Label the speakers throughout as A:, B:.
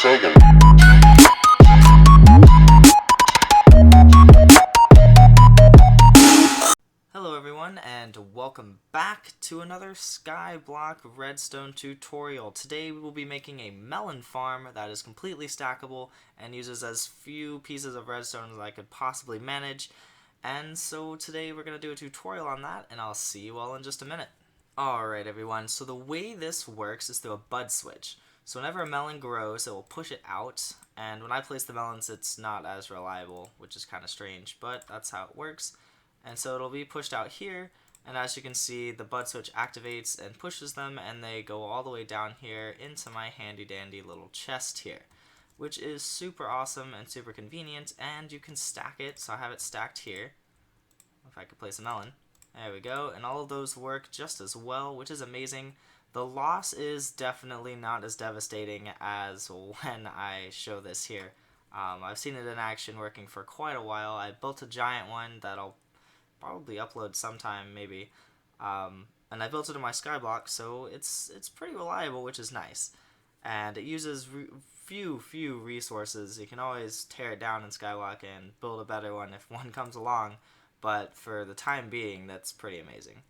A: Sagan.
B: Hello everyone and welcome back to another skyblock redstone tutorial. Today we will be making a melon farm that is completely stackable and uses as few pieces of redstone as I could possibly manage. And so today we're going to do a tutorial on that, and I'll see you all in just a minute. Alright everyone, so the way this works is through a bud switch. So whenever a melon grows, it will push it out, and when I place the melons it's not as reliable, which is kind of strange, but that's how it works. And so it'll be pushed out here, and as you can see, the bud switch activates and pushes them, and they go all the way down here into my handy dandy little chest here, which is super awesome and super convenient. And you can stack it, so I have it stacked here. If I could place a melon, there we go, and all of those work just as well, which is amazing. The loss is definitely not as devastating as when I show this here. I've seen it in action working for quite a while. I built a giant one that I'll probably upload sometime maybe, and I built it in my skyblock, so it's pretty reliable, which is nice. And it uses few resources. You can always tear it down in skyblock and build a better one if one comes along, but for the time being that's pretty amazing.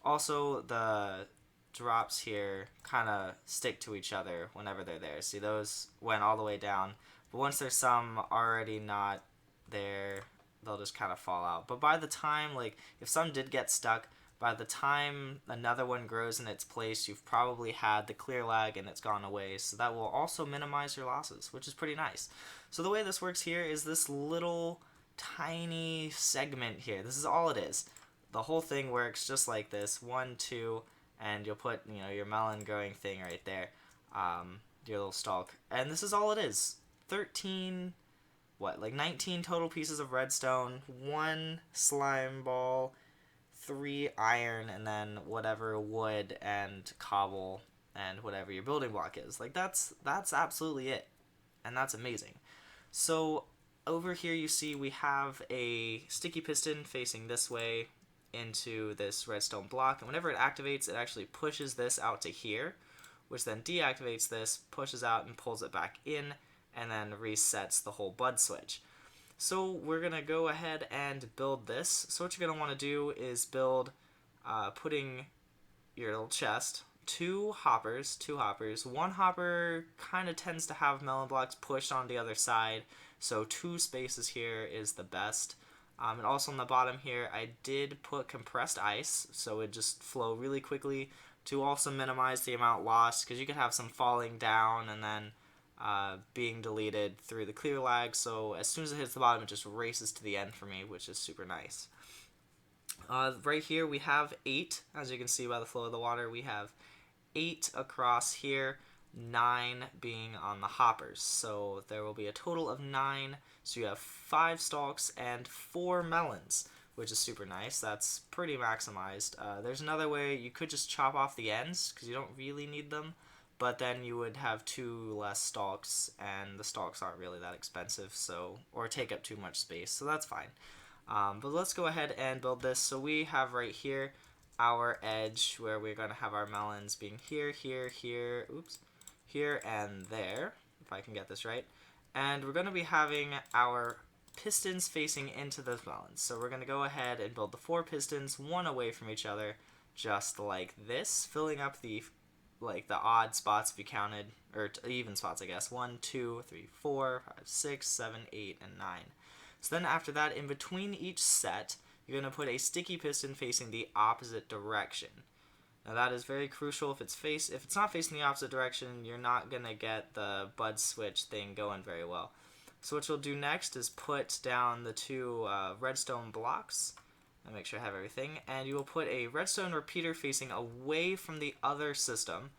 B: Also, the drops here kind of stick to each other whenever they're there. See, those went all the way down, but once there's some already not there, they'll just kind of fall out. But by the time, like, if some did get stuck, by the time another one grows in its place, you've probably had the clear lag and it's gone away, so that will also minimize your losses, which is pretty nice. So the way this works here is this little tiny segment here. This is all it is. The whole thing works just like this: 1, 2, and you'll put, your melon growing thing right there, your little stalk, and this is all it is. 19 total pieces of redstone, 1 slime ball, 3 iron, and then whatever wood and cobble and whatever your building block is. Like, that's absolutely it, and that's amazing. So over here you see we have a sticky piston facing this way into this redstone block, and whenever it activates, it actually pushes this out to here, which then deactivates this, pushes out and pulls it back in, and then resets the whole bud switch. So we're gonna go ahead and build this. So what you're gonna want to do is build, putting your little chest, two hoppers. One hopper kind of tends to have melon blocks pushed on the other side, so 2 spaces here is the best. And also on the bottom here, I did put compressed ice, so it just flow really quickly to also minimize the amount lost, because you could have some falling down and then being deleted through the clear lag. So as soon as it hits the bottom, it just races to the end for me, which is super nice. Right here we have 8, as you can see by the flow of the water. We have 8 across here, 9 being on the hoppers. So there will be a total of 9. So you have 5 stalks and 4 melons, which is super nice. That's pretty maximized. There's another way. You could just chop off the ends because you don't really need them, but then you would have 2 less stalks, and the stalks aren't really that expensive, so, or take up too much space, so that's fine. But let's go ahead and build this. So we have right here our edge where we're going to have our melons being here, here, and there, if I can get this right. And we're going to be having our pistons facing into those melons. So we're going to go ahead and build the 4 pistons, one away from each other, just like this, filling up the odd spots if you counted, or even spots, I guess. 1, 2, 3, 4, 5, 6, 7, 8, and 9. So then after that, in between each set, you're going to put a sticky piston facing the opposite direction. Now that is very crucial. If it's not facing the opposite direction, you're not going to get the bud switch thing going very well. So what you'll do next is put down the 2 redstone blocks. I'll make sure I have everything. And you will put a redstone repeater facing away from the other system.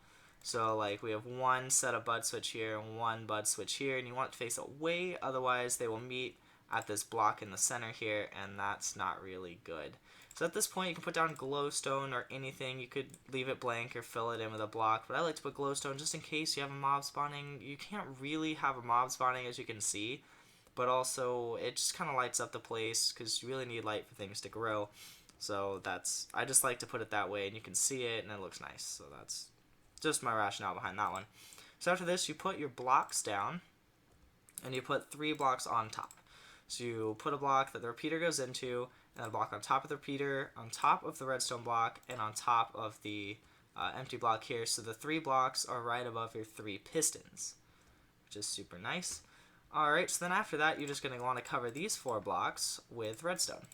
B: So like we have 1 set of bud switch here and 1 bud switch here, and you want it to face away, otherwise they will meet at this block in the center here, and that's not really good. So at this point you can put down glowstone or anything. You could leave it blank or fill it in with a block, but I like to put glowstone just in case you have a mob spawning. You can't really have a mob spawning, as you can see, but also it just kind of lights up the place because you really need light for things to grow. So I just like to put it that way, and you can see it and it looks nice. So that's just my rationale behind that one. So after this, you put your blocks down, and you put 3 blocks on top. So you put a block that the repeater goes into, and a block on top of the repeater, on top of the redstone block, and on top of the empty block here. So the 3 blocks are right above your 3 pistons, which is super nice. Alright, so then after that, you're just going to want to cover these 4 blocks with redstone.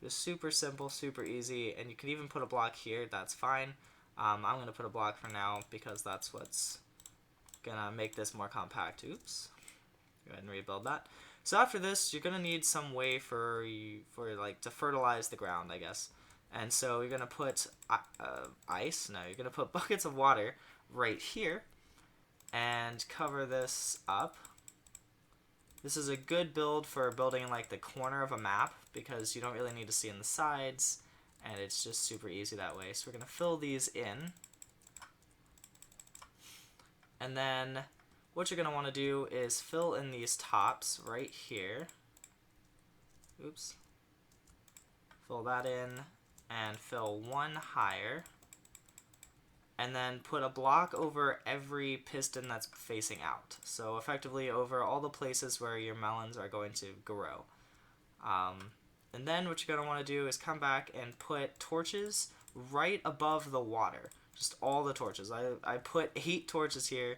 B: Just super simple, super easy, and you can even put a block here, that's fine. I'm going to put a block for now because that's what's going to make this more compact. Oops. Go ahead and rebuild that. So after this, you're going to need some way for like to fertilize the ground, I guess. And so you're going to put ice. No, you're going to put buckets of water right here and cover this up. This is a good build for building in like the corner of a map because you don't really need to see in the sides, and it's just super easy that way. So we're going to fill these in. And then what you're going to want to do is fill in these tops right here. Oops. Fill that in and fill one higher. And then put a block over every piston that's facing out. So effectively over all the places where your melons are going to grow. And then what you're going to want to do is come back and put torches right above the water. Just all the torches. I put 8 torches here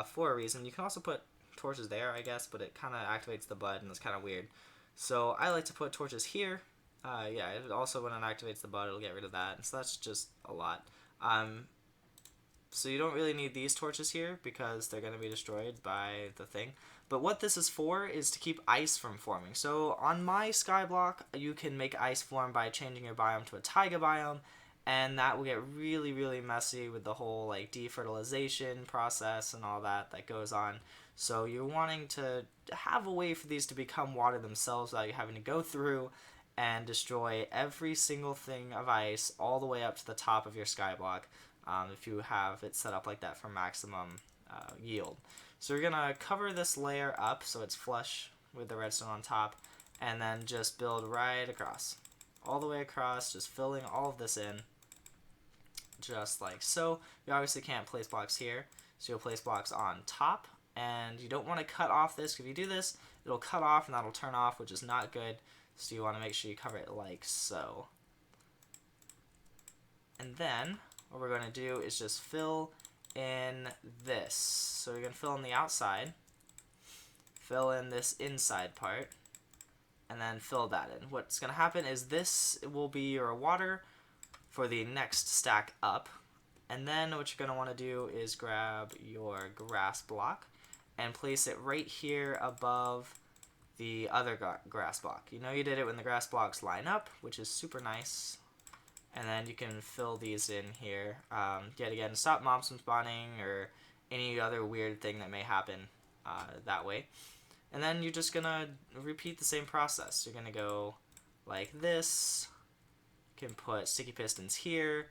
B: for a reason. You can also put torches there, I guess, but it kind of activates the bud and it's kind of weird. So I like to put torches here. Yeah, it also when it activates the bud, it'll get rid of that. And so that's just a lot. So you don't really need these torches here because they're going to be destroyed by the thing. But what this is for is to keep ice from forming. So on my skyblock, you can make ice form by changing your biome to a taiga biome. And that will get really, really messy with the whole like defertilization process and all that goes on. So you're wanting to have a way for these to become water themselves without you having to go through and destroy every single thing of ice all the way up to the top of your skyblock. If you have it set up like that for maximum yield. So you're going to cover this layer up so it's flush with the redstone on top, and then just build right across. All the way across, just filling all of this in, just like so. You obviously can't place blocks here, so you'll place blocks on top, and you don't want to cut off this. If you do this, it'll cut off and that'll turn off, which is not good, so you want to make sure you cover it like so. And then what we're going to do is just fill in this. So we're going to fill in the outside, fill in this inside part, and then fill that in. What's going to happen is this will be your water for the next stack up. And then what you're going to want to do is grab your grass block and place it right here above the other grass block. You know you did it when the grass blocks line up, which is super nice. And then you can fill these in here. Yet again, stop mobs from spawning or any other weird thing that may happen that way. And then you're just going to repeat the same process. You're going to go like this. You can put sticky pistons here.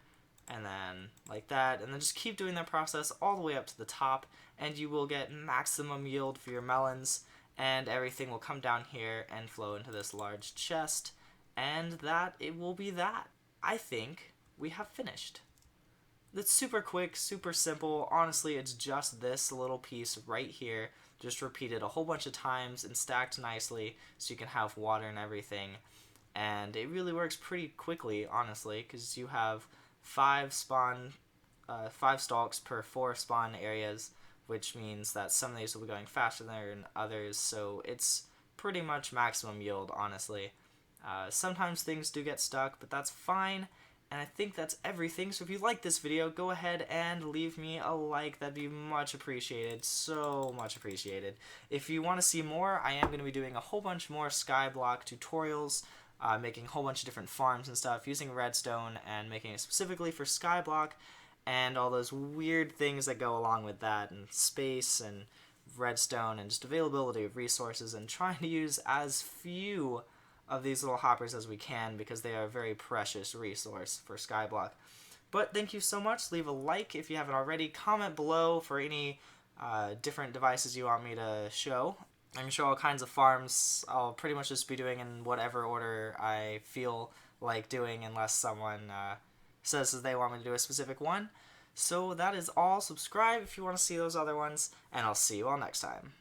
B: And then like that. And then just keep doing that process all the way up to the top. And you will get maximum yield for your melons. And everything will come down here and flow into this large chest. And that it will be that. I think we have finished. It's super quick, super simple. Honestly, it's just this little piece right here, just repeated a whole bunch of times and stacked nicely so you can have water and everything. And it really works pretty quickly, honestly, because you have 5 stalks per 4 spawn areas, which means that some of these will be going faster than others, so it's pretty much maximum yield, honestly. Sometimes things do get stuck, but that's fine, and I think that's everything. So if you like this video, go ahead and leave me a like. That'd be much appreciated, so much appreciated. If you want to see more, I am going to be doing a whole bunch more skyblock tutorials, making a whole bunch of different farms and stuff, using redstone and making it specifically for skyblock, and all those weird things that go along with that, and space, and redstone, and just availability of resources, and trying to use as few of these little hoppers as we can because they are a very precious resource for skyblock. But thank you so much. Leave a like if you haven't already. Comment below for any different devices you want me to show. I can show all kinds of farms. I'll pretty much just be doing in whatever order I feel like doing unless someone says that they want me to do a specific one. So that is all. Subscribe if you want to see those other ones, and I'll see you all next time.